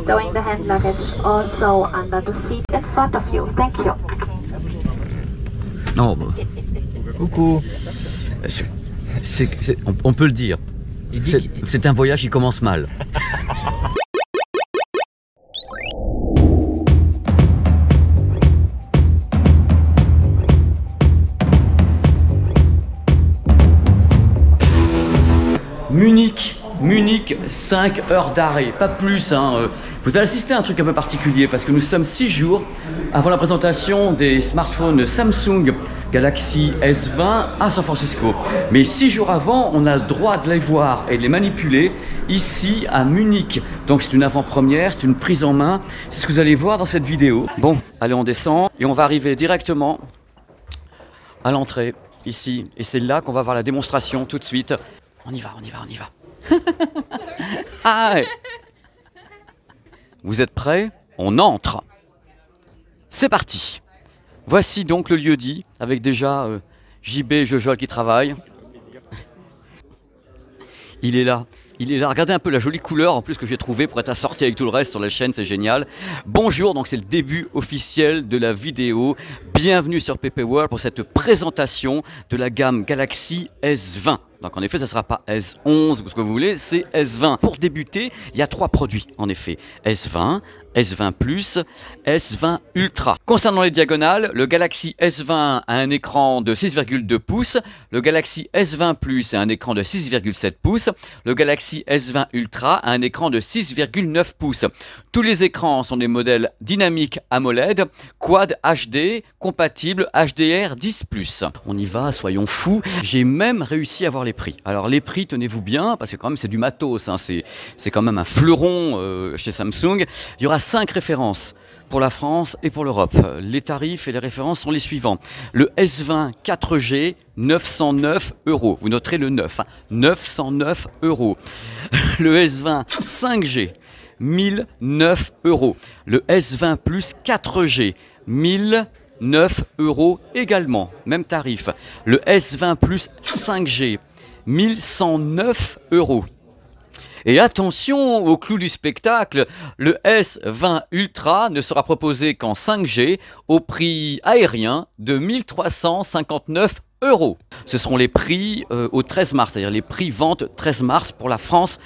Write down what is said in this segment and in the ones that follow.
Stowing the hand luggage also under the seat in front of you. Thank you. Non, bah, Coucou. on peut le dire. C'est un voyage qui commence mal. Munich, 5 heures d'arrêt, pas plus. Hein. Vous allez assister à un truc un peu particulier parce que nous sommes 6 jours avant la présentation des smartphones Samsung Galaxy S20 à San Francisco. Mais 6 jours avant, on a le droit de les voir et de les manipuler ici à Munich. Donc c'est une avant-première, c'est une prise en main. C'est ce que vous allez voir dans cette vidéo. Bon, allez, on descend et on va arriver directement à l'entrée ici. Et c'est là qu'on va voir la démonstration tout de suite. On y va. Ah ouais. Vous êtes prêts? On entre. C'est parti. Voici donc le lieu dit, avec déjà JB et Jojol qui travaillent. Il est là. Regardez un peu la jolie couleur en plus que j'ai trouvé pour être assorti avec tout le reste sur la chaîne, c'est génial. Bonjour, donc c'est le début officiel de la vidéo. Bienvenue sur PP World pour cette présentation de la gamme Galaxy S20. Donc en effet, ça ne sera pas S11 ou ce que vous voulez, c'est S20. Pour débuter, il y a 3 produits en effet. S20, S20 Plus, S20 Ultra. Concernant les diagonales, le Galaxy S20 a un écran de 6,2 pouces, le Galaxy S20 Plus a un écran de 6,7 pouces, le Galaxy S20 Ultra a un écran de 6,9 pouces. Tous les écrans sont des modèles dynamiques AMOLED, Quad HD, compatibles HDR10+. On y va, soyons fous. J'ai même réussi à voir les prix. Alors les prix, tenez-vous bien, parce que quand même c'est du matos, hein. C'est quand même un fleuron chez Samsung. Il y aura 5 références pour la France et pour l'Europe. Les tarifs et les références sont les suivants. Le S20 4G, 909 €. Vous noterez le 9, hein. 909 €. Le S20 5G, 1009 €. Le S20 Plus 4G, 1009 € également. Même tarif. Le S20 Plus 5G, 1109 €. Et attention au clou du spectacle, le S20 Ultra ne sera proposé qu'en 5G au prix aérien de 1359 €. Ce seront les prix au 13 mars, c'est-à-dire les prix vente 13 mars pour la France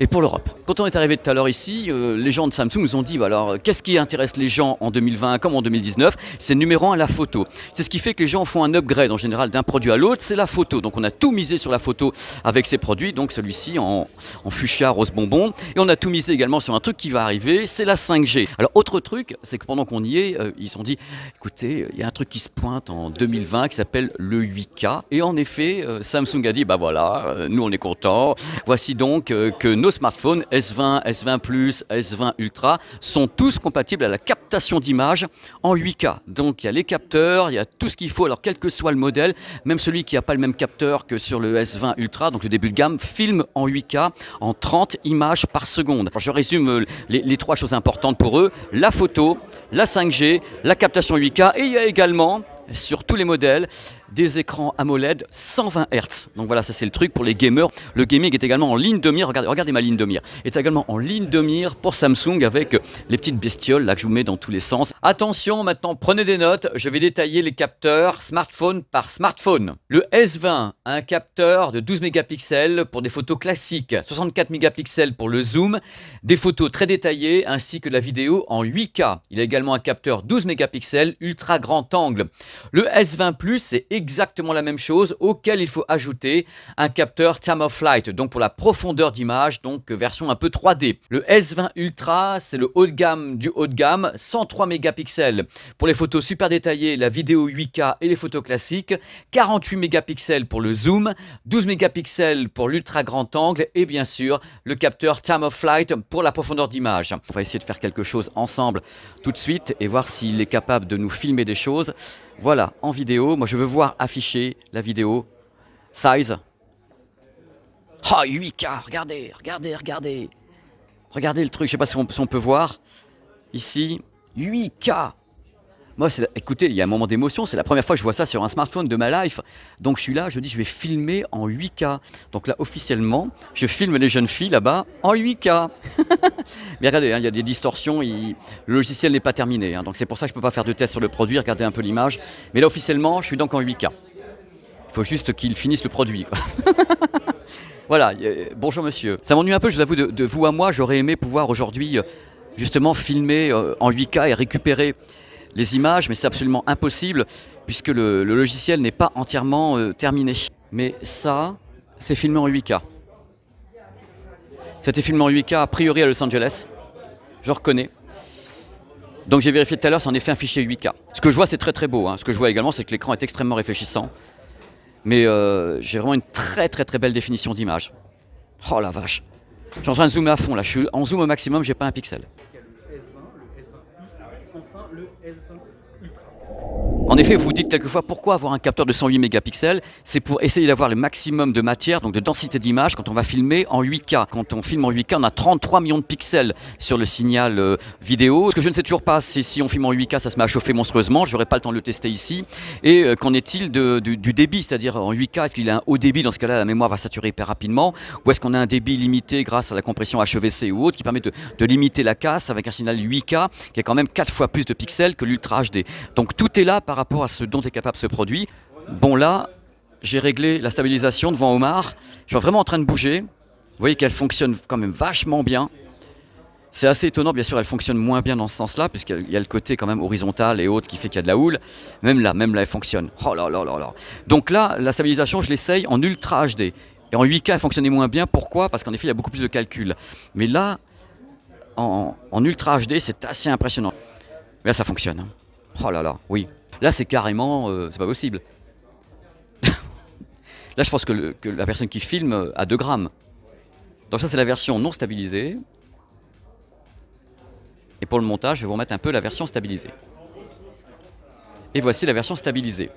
et pour l'Europe. Quand on est arrivé tout à l'heure ici, les gens de Samsung nous ont dit, bah alors, qu'est-ce qui intéresse les gens en 2020 comme en 2019? C'est numéro 1, la photo. C'est ce qui fait que les gens font un upgrade en général d'un produit à l'autre, c'est la photo. Donc on a tout misé sur la photo avec ces produits, donc celui-ci en fuchsia rose bonbon. Et on a tout misé également sur un truc qui va arriver, c'est la 5G. Alors autre truc, c'est que pendant qu'on y est, ils se sont dit, écoutez, il y a un truc qui se pointe en 2020 qui s'appelle le 8K. Et en effet, Samsung a dit, bah voilà, nous on est contents. Voici donc que nos smartphones S20, S20 Plus, S20 Ultra sont tous compatibles à la captation d'image en 8K. Donc il y a les capteurs, il y a tout ce qu'il faut, alors quel que soit le modèle, même celui qui n'a pas le même capteur que sur le S20 Ultra, donc le début de gamme, filme en 8K en 30 images par seconde. Alors, je résume les 3 choses importantes pour eux, la photo, la 5G, la captation 8K et il y a également sur tous les modèles des écrans AMOLED 120 Hz. Donc voilà, ça c'est le truc pour les gamers. Le gaming est également en ligne de mire. Regardez ma ligne de mire. Est également en ligne de mire pour Samsung avec les petites bestioles là que je vous mets dans tous les sens. Attention, maintenant prenez des notes. Je vais détailler les capteurs smartphone par smartphone. Le S20 a un capteur de 12 mégapixels pour des photos classiques, 64 mégapixels pour le zoom, des photos très détaillées ainsi que la vidéo en 8K. Il a également un capteur 12 mégapixels ultra grand angle. Le S20 Plus, c'est exactement la même chose, auquel il faut ajouter un capteur time of flight, donc pour la profondeur d'image, donc version un peu 3D. Le S20 Ultra, c'est le haut de gamme du haut de gamme, 103 mégapixels pour les photos super détaillées, la vidéo 8K et les photos classiques, 48 mégapixels pour le zoom, 12 mégapixels pour l'ultra grand angle et bien sûr le capteur time of flight pour la profondeur d'image. On va essayer de faire quelque chose ensemble tout de suite et voir s'il est capable de nous filmer des choses. Voilà, en vidéo, moi je veux voir afficher la vidéo. Size. Oh, 8K, regardez. Regardez le truc, je sais pas si on peut voir. Ici, 8K. Moi, écoutez, il y a un moment d'émotion, c'est la première fois que je vois ça sur un smartphone de ma life. Donc je suis là, je dis, je vais filmer en 8K. Donc là, officiellement, je filme les jeunes filles là-bas en 8K. Mais regardez, hein, il y a des distorsions, le logiciel n'est pas terminé. Hein, donc c'est pour ça que je ne peux pas faire de test sur le produit, regardez un peu l'image. Mais là, officiellement, je suis donc en 8K. Il faut juste qu'ils finissent le produit, quoi. Voilà, bonjour monsieur. Ça m'ennuie un peu, je vous avoue, de vous à moi, j'aurais aimé pouvoir aujourd'hui justement filmer en 8K et récupérer les images, mais c'est absolument impossible puisque le logiciel n'est pas entièrement terminé. Mais ça, c'est filmé en 8K. C'était filmé en 8K a priori à Los Angeles, je reconnais. Donc j'ai vérifié tout à l'heure, c'est en effet un fichier 8K. Ce que je vois, c'est très très beau. Hein. Ce que je vois également, c'est que l'écran est extrêmement réfléchissant. Mais j'ai vraiment une très très très belle définition d'image. Oh la vache. Je suis en train de zoomer à fond là, je suis en zoom au maximum, j'ai pas un pixel. En effet, vous vous dites quelquefois pourquoi avoir un capteur de 108 mégapixels, c'est pour essayer d'avoir le maximum de matière, donc de densité d'image quand on va filmer en 8K. Quand on filme en 8K, on a 33 millions de pixels sur le signal vidéo. Ce que je ne sais toujours pas, c'est si on filme en 8K, ça se met à chauffer monstrueusement, je n'aurai pas le temps de le tester ici. Et qu'en est-il du débit, c'est-à-dire en 8K, est-ce qu'il a un haut débit, dans ce cas-là la mémoire va saturer hyper rapidement, ou est-ce qu'on a un débit limité grâce à la compression HEVC ou autre qui permet de limiter la casse avec un signal 8K qui a quand même 4 fois plus de pixels que l'Ultra HD. Donc tout est là par rapport à ce dont est capable ce produit. Bon là, j'ai réglé la stabilisation devant Omar. Je suis vraiment en train de bouger. Vous voyez qu'elle fonctionne quand même vachement bien. C'est assez étonnant, bien sûr, elle fonctionne moins bien dans ce sens-là, puisqu'il y a le côté quand même horizontal et autres qui fait qu'il y a de la houle. Même là, elle fonctionne. Oh là là là là. Donc là, la stabilisation, je l'essaye en Ultra HD. Et en 8K, elle fonctionnait moins bien. Pourquoi? Parce qu'en effet, il y a beaucoup plus de calculs. Mais là, en Ultra HD, c'est assez impressionnant. Mais là, ça fonctionne. Oh là là, oui. Là, c'est carrément, c'est pas possible. Là, je pense que la personne qui filme a 2 grammes. Donc ça, c'est la version non stabilisée. Et pour le montage, je vais vous remettre un peu la version stabilisée. Et voici la version stabilisée.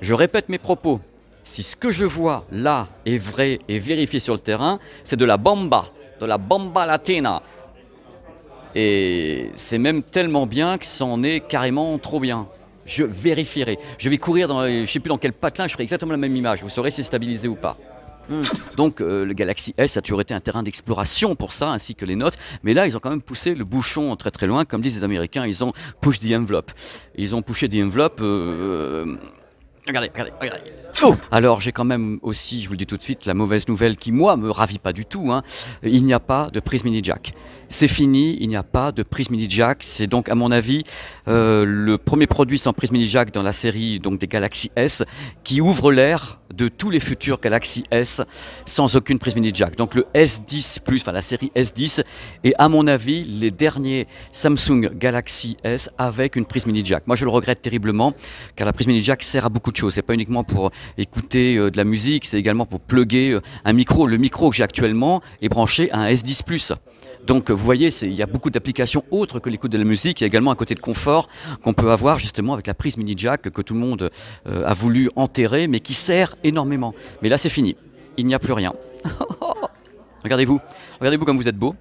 Je répète mes propos. Si ce que je vois là est vrai et vérifié sur le terrain, c'est de la bomba latina. Et c'est même tellement bien que c'en est carrément trop bien. Je vérifierai. Je vais courir dans, je ne sais plus dans quel patelin, je ferai exactement la même image. Vous saurez si c'est stabilisé ou pas. Donc le Galaxy S a toujours été un terrain d'exploration pour ça, ainsi que les Notes. Mais là, ils ont quand même poussé le bouchon très très loin. Comme disent les Américains, ils ont push the envelope. Ils ont pushé the envelope. Regardez. Oh, alors j'ai quand même aussi, je vous le dis tout de suite, la mauvaise nouvelle qui, moi, me ravit pas du tout. Hein. Il n'y a pas de prise mini jack. C'est fini, il n'y a pas de prise mini jack. C'est donc, à mon avis, le premier produit sans prise mini jack dans la série donc, des Galaxy S qui ouvre l'ère de tous les futurs Galaxy S sans aucune prise mini jack. Donc le S10 Plus, enfin la série S10 est à mon avis les derniers Samsung Galaxy S avec une prise mini jack. Moi je le regrette terriblement car la prise mini jack sert à beaucoup de choses. C'est pas uniquement pour écouter de la musique, c'est également pour plugger un micro. Le micro que j'ai actuellement est branché à un S10 Plus. Donc vous voyez, il y a beaucoup d'applications autres que l'écoute de la musique. Il y a également un côté de confort qu'on peut avoir justement avec la prise mini jack que tout le monde a voulu enterrer mais qui sert énormément. Mais là c'est fini, il n'y a plus rien. Regardez-vous comme vous êtes beau.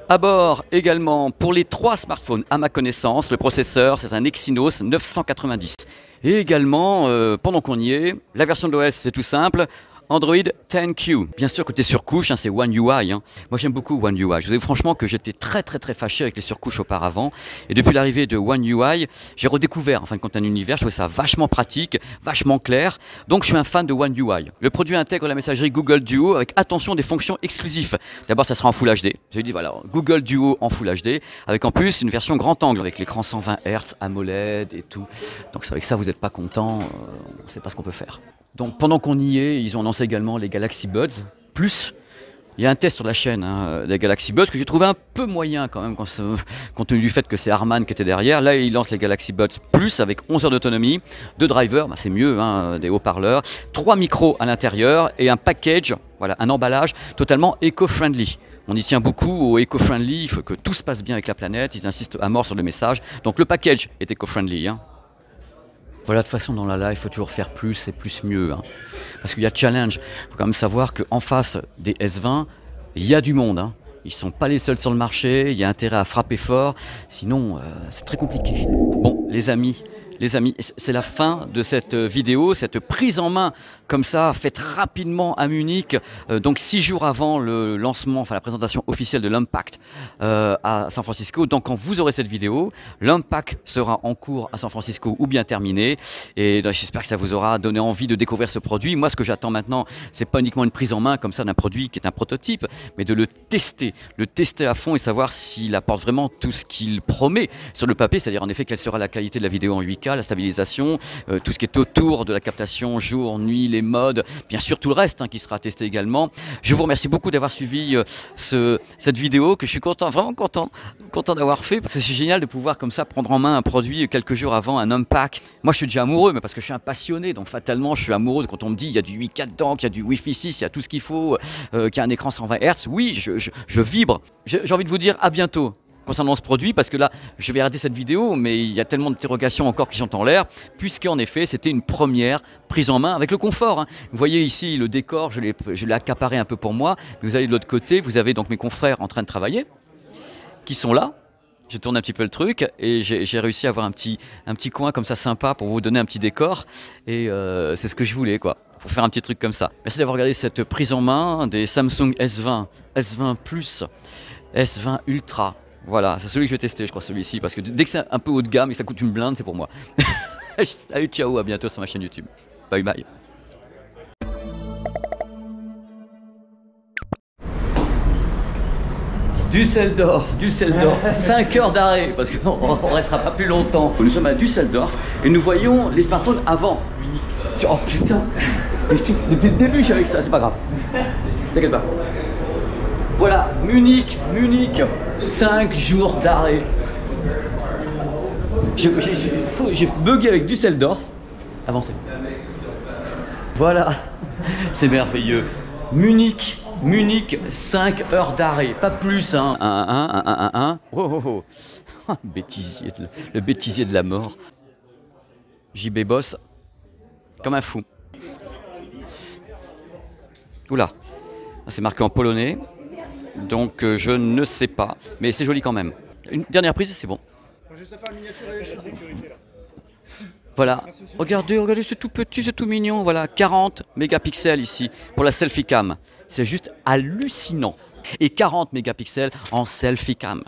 À bord également pour les 3 smartphones à ma connaissance, le processeur c'est un Exynos 990. Et également, pendant qu'on y est, la version de l'OS c'est tout simple. Android 10Q. Bien sûr, côté surcouche, hein, c'est One UI. Hein. Moi, j'aime beaucoup One UI. Je vous avoue franchement que j'étais très fâché avec les surcouches auparavant. Et depuis l'arrivée de One UI, j'ai redécouvert, en fin de compte, un univers. Je trouvais ça vachement pratique, vachement clair. Donc, je suis un fan de One UI. Le produit intègre la messagerie Google Duo avec, attention, des fonctions exclusives. D'abord, ça sera en Full HD. J'ai dit, voilà, Google Duo en Full HD. Avec en plus une version grand angle avec l'écran 120 Hz, AMOLED et tout. Donc, c'est avec ça, vous n'êtes pas content. On ne sait pas ce qu'on peut faire. Donc pendant qu'on y est, ils ont lancé également les Galaxy Buds Plus. Il y a un test sur la chaîne des Galaxy Buds que j'ai trouvé un peu moyen quand même, compte tenu du fait que c'est Harman qui était derrière. Là, ils lancent les Galaxy Buds Plus avec 11 heures d'autonomie, 2 drivers, bah, c'est mieux, hein, des haut-parleurs, 3 micros à l'intérieur et un package, voilà, un emballage totalement éco-friendly. On y tient beaucoup au éco-friendly, il faut que tout se passe bien avec la planète, ils insistent à mort sur le message. Donc le package est éco-friendly. Hein. Voilà, de toute façon, dans la live, il faut toujours faire plus et plus mieux. Hein. Parce qu'il y a challenge. Il faut quand même savoir qu'en face des S20, il y a du monde. Hein. Ils sont pas les seuls sur le marché, il y a intérêt à frapper fort, sinon c'est très compliqué. Bon, les amis, c'est la fin de cette vidéo, cette prise en main comme ça, faite rapidement à Munich, donc 6 jours avant le lancement, enfin la présentation officielle de l'Unpacked à San Francisco. Donc quand vous aurez cette vidéo, l'Unpacked sera en cours à San Francisco ou bien terminé. Et j'espère que ça vous aura donné envie de découvrir ce produit. Moi, ce que j'attends maintenant, c'est pas uniquement une prise en main comme ça d'un produit qui est un prototype, mais de le tester à fond et savoir s'il apporte vraiment tout ce qu'il promet sur le papier, c'est-à-dire en effet quelle sera la qualité de la vidéo en 8K, la stabilisation, tout ce qui est autour de la captation, jour, nuit, les modes, bien sûr tout le reste qui sera testé également. Je vous remercie beaucoup d'avoir suivi cette vidéo que je suis content, vraiment content d'avoir fait. C'est génial de pouvoir comme ça prendre en main un produit quelques jours avant un unpack. Moi je suis déjà amoureux, mais parce que je suis un passionné, donc fatalement je suis amoureux quand on me dit il y a du 8K dedans, qu'il y a du Wi-Fi 6, il y a tout ce qu'il faut, qu'il y a un écran 120 Hz. Oui, je vibre. J'ai envie de vous dire à bientôt concernant ce produit, parce que là je vais arrêter cette vidéo, mais il y a tellement d'interrogations encore qui sont en l'air, puisqu'en effet c'était une première prise en main avec le confort. Vous voyez ici le décor, je l'ai accaparé un peu pour moi, mais vous avez de l'autre côté, vous avez donc mes confrères en train de travailler, qui sont là. Je tourne un petit peu le truc et j'ai réussi à avoir un petit coin comme ça sympa pour vous donner un petit décor, et c'est ce que je voulais quoi, pour faire un petit truc comme ça. Merci d'avoir regardé cette prise en main des Samsung S20, S20 Plus, S20 Ultra. Voilà, c'est celui que je vais tester, je crois, celui-ci, parce que dès que c'est un peu haut de gamme et que ça coûte une blinde, c'est pour moi. Allez, ciao, à bientôt sur ma chaîne YouTube. Bye bye. Düsseldorf, 5 heures d'arrêt, parce qu'on ne restera pas plus longtemps. Nous sommes à Düsseldorf et nous voyons les smartphones avant. Oh putain, depuis le début je suis avec ça, c'est pas grave. T'inquiète pas. Voilà, Munich, 5 jours d'arrêt. J'ai bugué avec Düsseldorf. Avancez. Voilà, c'est merveilleux. Munich, 5 heures d'arrêt, pas plus. Oh. Bêtisier, le bêtisier de la mort. JB bosse comme un fou. Oula, c'est marqué en polonais. Donc je ne sais pas, mais c'est joli quand même. Une dernière prise, c'est bon. Voilà, regardez, c'est tout petit, c'est tout mignon. Voilà, 40 mégapixels ici pour la selfie cam. C'est juste hallucinant. Et 40 mégapixels en selfie cam.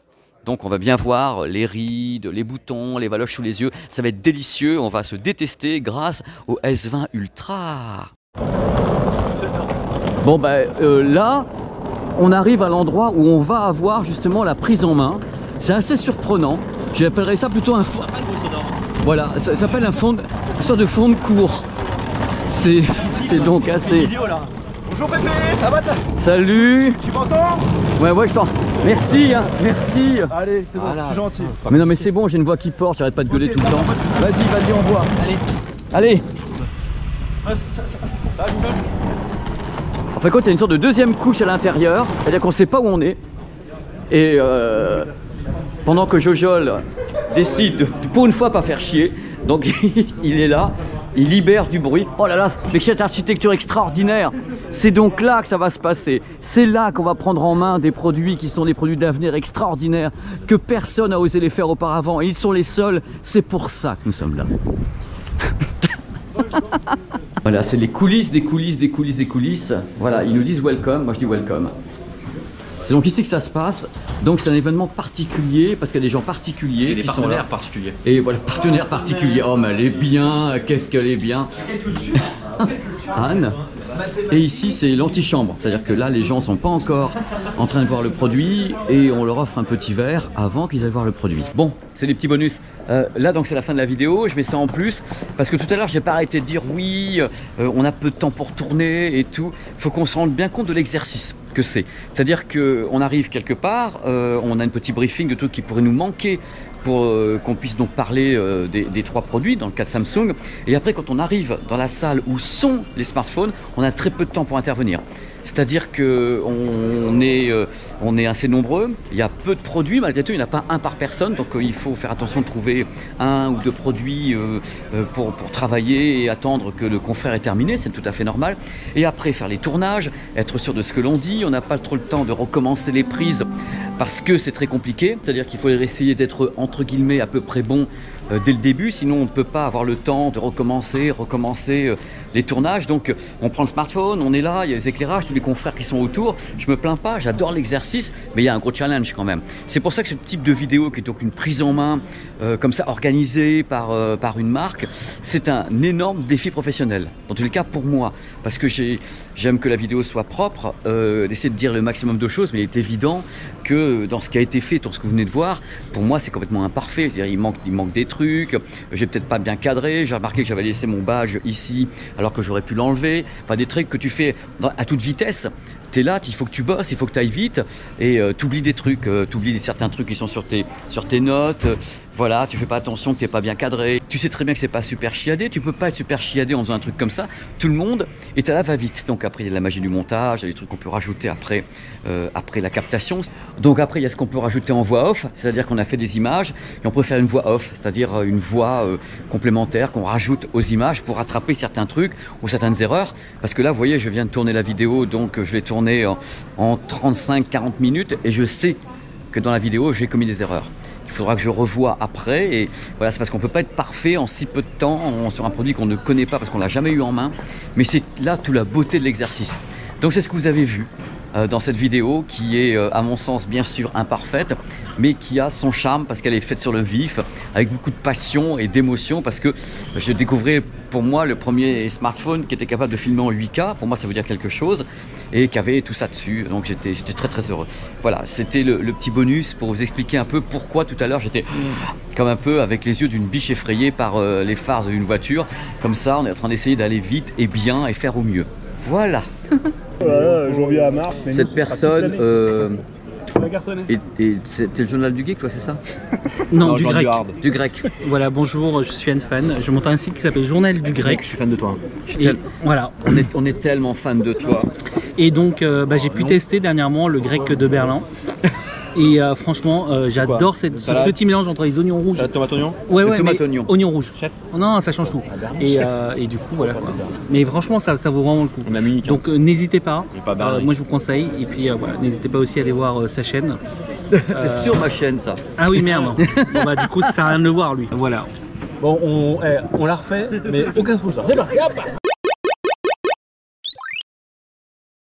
Donc on va bien voir les rides, les boutons, les valoches sous les yeux. Ça va être délicieux, on va se détester grâce au S20 Ultra. Bon là, on arrive à l'endroit où on va avoir justement la prise en main. C'est assez surprenant. J'appellerais ça plutôt un fond. Voilà, ça s'appelle une sorte de fond de cours. C'est donc assez. Bonjour Pépé, ça va? Salut. Tu m'entends? Ouais, je t'entends. Merci, merci. Allez, c'est bon, je suis gentil. Mais non, mais c'est bon, j'ai une voix qui porte, j'arrête pas de gueuler tout le temps. Vas-y, envoie. Allez. En fait, il y a une sorte de deuxième couche à l'intérieur, c'est-à-dire qu'on ne sait pas où on est. Et pendant que Jojol décide de pour une fois pas faire chier, donc il est là, il libère du bruit. Oh là là, mais cette architecture extraordinaire. C'est donc là que ça va se passer. C'est là qu'on va prendre en main des produits qui sont des produits d'avenir extraordinaires, que personne n'a osé les faire auparavant. Et ils sont les seuls, c'est pour ça que nous sommes là. Voilà, c'est les coulisses des coulisses. Voilà, ils nous disent welcome, moi je dis welcome. C'est donc ici que ça se passe. Donc c'est un événement particulier parce qu'il y a des gens particuliers. Et des partenaires particuliers. Et voilà, partenaires particuliers. Oh mais elle est bien, qu'est-ce qu'elle est bien. Anne. Et ici c'est l'antichambre, c'est-à-dire que là les gens sont pas encore en train de voir le produit et on leur offre un petit verre avant qu'ils aillent voir le produit. Bon, c'est des petits bonus. Là donc c'est la fin de la vidéo, je mets ça en plus parce que tout à l'heure j'ai pas arrêté de dire oui, on a peu de temps pour tourner et tout. Il faut qu'on se rende bien compte de l'exercice que c'est. C'est-à-dire qu'on arrive quelque part, on a un petit briefing de tout qui pourrait nous manquer pour qu'on puisse donc parler des trois produits dans le cas de Samsung. Et après quand on arrive dans la salle où sont les smartphones, on a très peu de temps pour intervenir. C'est-à-dire qu'on est assez nombreux, il y a peu de produits, malgré tout il n'y en a pas un par personne, donc il faut faire attention de trouver un ou deux produits pour travailler et attendre que le confrère est terminé, c'est tout à fait normal. Et après faire les tournages, être sûr de ce que l'on dit, on n'a pas trop le temps de recommencer les prises parce que c'est très compliqué, c'est-à-dire qu'il faut essayer d'être entre guillemets à peu près bon dès le début, sinon on ne peut pas avoir le temps de recommencer les tournages. Donc on prend le smartphone, on est là, il y a les éclairages, tous les confrères qui sont autour, je me plains pas, j'adore l'exercice, mais il y a un gros challenge quand même. C'est pour ça que ce type de vidéo qui est donc une prise en main comme ça organisée par une marque, c'est un énorme défi professionnel, dans tous les cas pour moi, parce que j'aime que la vidéo soit propre, d'essayer de dire le maximum de choses, mais il est évident que dans ce qui a été fait, tout ce que vous venez de voir, pour moi c'est complètement imparfait, c'est-à-dire il manque des trucs, j'ai peut-être pas bien cadré, j'ai remarqué que j'avais laissé mon badge ici alors que j'aurais pu l'enlever, enfin des trucs que tu fais à toute vitesse. Tu es là, il faut que tu bosses, il faut que tu ailles vite et tu oublies des trucs, tu oublies certains trucs qui sont sur tes notes, voilà, tu fais pas attention que tu n'es pas bien cadré. Tu sais très bien que c'est pas super chiadé, tu peux pas être super chiadé en faisant un truc comme ça, tout le monde est à la va-vite. Donc après il y a la magie du montage, il y a des trucs qu'on peut rajouter après la captation. Donc après il y a ce qu'on peut rajouter en voix off, c'est-à-dire qu'on a fait des images et on peut faire une voix off, c'est-à-dire une voix complémentaire qu'on rajoute aux images pour rattraper certains trucs ou certaines erreurs. Parce que là vous voyez je viens de tourner la vidéo, donc je l'ai tournée en 35-40 minutes et je sais que dans la vidéo j'ai commis des erreurs. Il faudra que je revoie après et voilà, c'est parce qu'on ne peut pas être parfait en si peu de temps sur un produit qu'on ne connaît pas parce qu'on ne l'a jamais eu en main, mais c'est là toute la beauté de l'exercice. Donc c'est ce que vous avez vu dans cette vidéo qui est à mon sens bien sûr imparfaite mais qui a son charme parce qu'elle est faite sur le vif avec beaucoup de passion et d'émotion, parce que je découvrais pour moi le premier smartphone qui était capable de filmer en 8K, pour moi ça veut dire quelque chose, et qui avait tout ça dessus, donc j'étais très très heureux. Voilà, c'était le petit bonus pour vous expliquer un peu pourquoi tout à l'heure j'étais comme un peu avec les yeux d'une biche effrayée par les phares d'une voiture. Comme ça on est en train d'essayer d'aller vite et bien et faire au mieux. Voilà. Janvier à mars. Mais cette personne c'était le journal du geek, toi, c'est ça? Non, du grec. Du grec. Voilà, bonjour, je suis un fan. Je monte un site qui s'appelle Journal du grec. Je suis fan de toi. Voilà. On est tellement fan de toi. Et donc, j'ai pu tester dernièrement le grec de Berlin. Et franchement, j'adore ce petit mélange entre les oignons rouges. Tomate oignon. Ouais, tomate oignon. Oignon rouge. Chef. Non, ça change tout. Et du coup, voilà. Mais franchement, ça vaut vraiment le coup. On a Munich. Donc, n'hésitez pas. Moi, je vous conseille. Et puis, voilà, n'hésitez pas aussi à aller voir sa chaîne. C'est sur ma chaîne, ça. Ah oui, merde. Bon, bah, du coup, ça sert à rien de le voir, lui. Voilà. Bon, on l'a refait, mais aucun sponsor. C'est parti, hop.